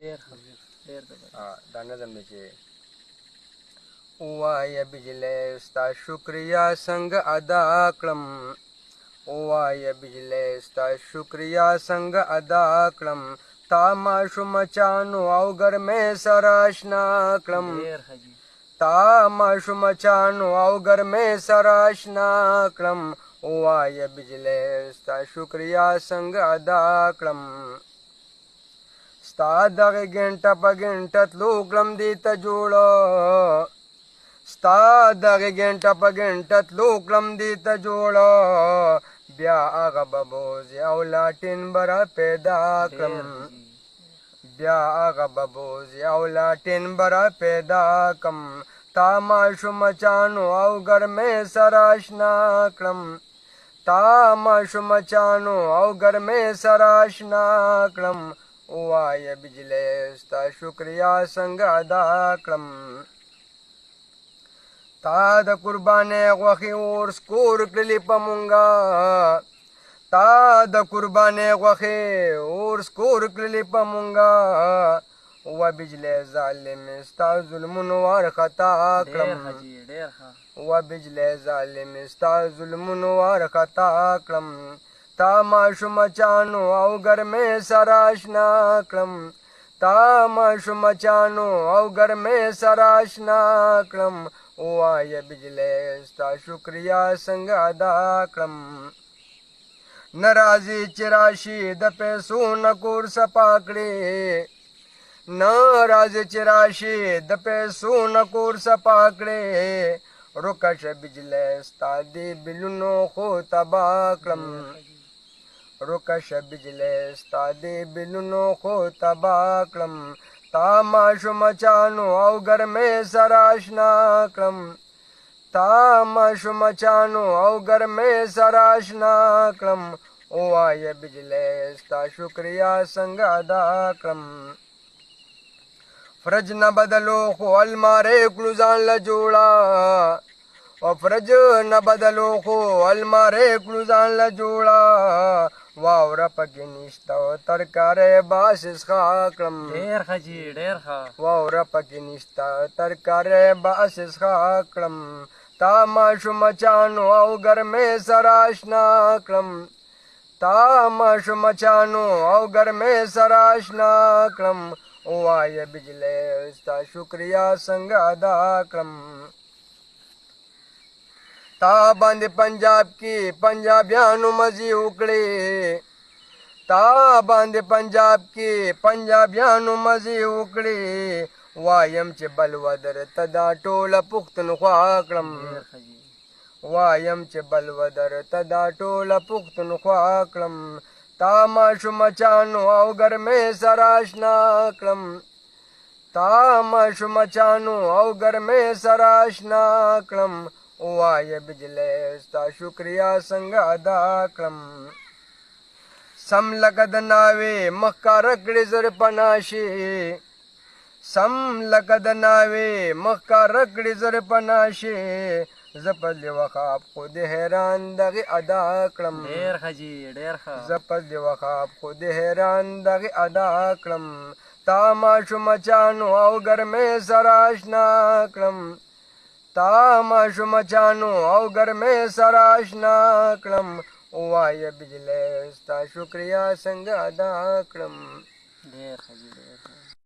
دا نظم دی چې ووایه بجلی ستا شکریا څنګه ادا کړم، ووایه بجلی ستا شکریا څنګه ادا کړم، تا ماشومچانو او ګرمۍ سره اشنا کړم، تا ماشومچانو او ګرمۍ سره اشنا کړم، ووایه بجلی ستا شکریا څنګه ادا کړم. ستا دغه ګنټه په ګنټه تلو کړم دې ته جوړه، ستا دغه ګنټه په ګنټه تلو کړم دې ته جوړه، بیا هغه به بوزي او لاټین به را پیدا کړم، بیا هغه به بوزي او لاټین به را پیدا کړم، تا ماشومچانو او ګرمۍ سره اشنا کړم، تا ماشومچانو او ګرمۍ سره اشنا کړم، ووایه بجلی ستا شکریا څنګه ادا کړم. تا د قربانۍ غوښې اور سکور کړلې په مونږه، تا د قربانۍ غوښې اور سکور کړلې په مونږه، و بجلی ظالم ستا ظلمونو وارخطا کړم، و بجلی ظالم ستا ظلمونو وارخطا کړم، تا ماشومچانو او ګرمۍ سره اشنا کړم، تا ماشومچانو او ګرمۍ سره اشنا کړم، ووایه بجلی ستا شکریا څنګه ادا کړم. نه راځي چې راشي د پیسو نه کور صفا کړې، نه راځي چې راشي د پیسو نه کور صفا کړې، روکه شه بجلی ستا دې بلونو خو تباه کړم، روکه شه بجلی ستا دې بلونو خو تباه کړم، تا ماشومچانو او ګرمۍ سره اشنا کړم، تا ماشومچانو او ګرمۍ سره اشنا کړم، ووایه بجلی ستا شکریا څنګه ادا کړم. فرج نه بدلو خو المارۍ کړو ځان له جوړه، او فرج نه بدلو خو المارۍ کړو ځان له جوړه، واوره پکې نشته او ترکاری باسې څښا کړم، واوره پکې نشته ترکاری باسې څښا کړم، تا ماشومچانو او ګرمۍ سره اشنا کړم، تا ماشومچانو او ګرمۍ سره اشنا کړم، ووایه بجلی ستا شکریا څنګه ادا کړم. تا باندې پنجاب کې پنجابیانو مزې وکړې، تا باندې پنجاب کې پنجابیانو مزې وکړې، وایم چې بلوه درته دا ټوله پښتونخوا کړم، وایم چې بلوه درته دا ټوله پښتونخوا کړم، تا ماشومچانو او ګرمۍ سره اشنا کړم، تا ماشومچانو او ګرمۍ سره اشنا کړم، ووایه بجلی ستا شکریا څنګه ادا کړم. سم لکه د ناوې مخ کاره کړې زر پناشې، سم لکه د ناوې مخ کاره کړې زر پناشې، زه په لیوه خواب خو د حیران دغې ادا کړم، زه په لیوه خواب خو د حیران دغې ادا کړم، تا ماشومچانو او ګرمۍ سره اشنا کړم، تا ماشومچانو او ګرمۍ سره اشنا کړم، ووایه بجلی ستا شکریا څنګه ادا کړم.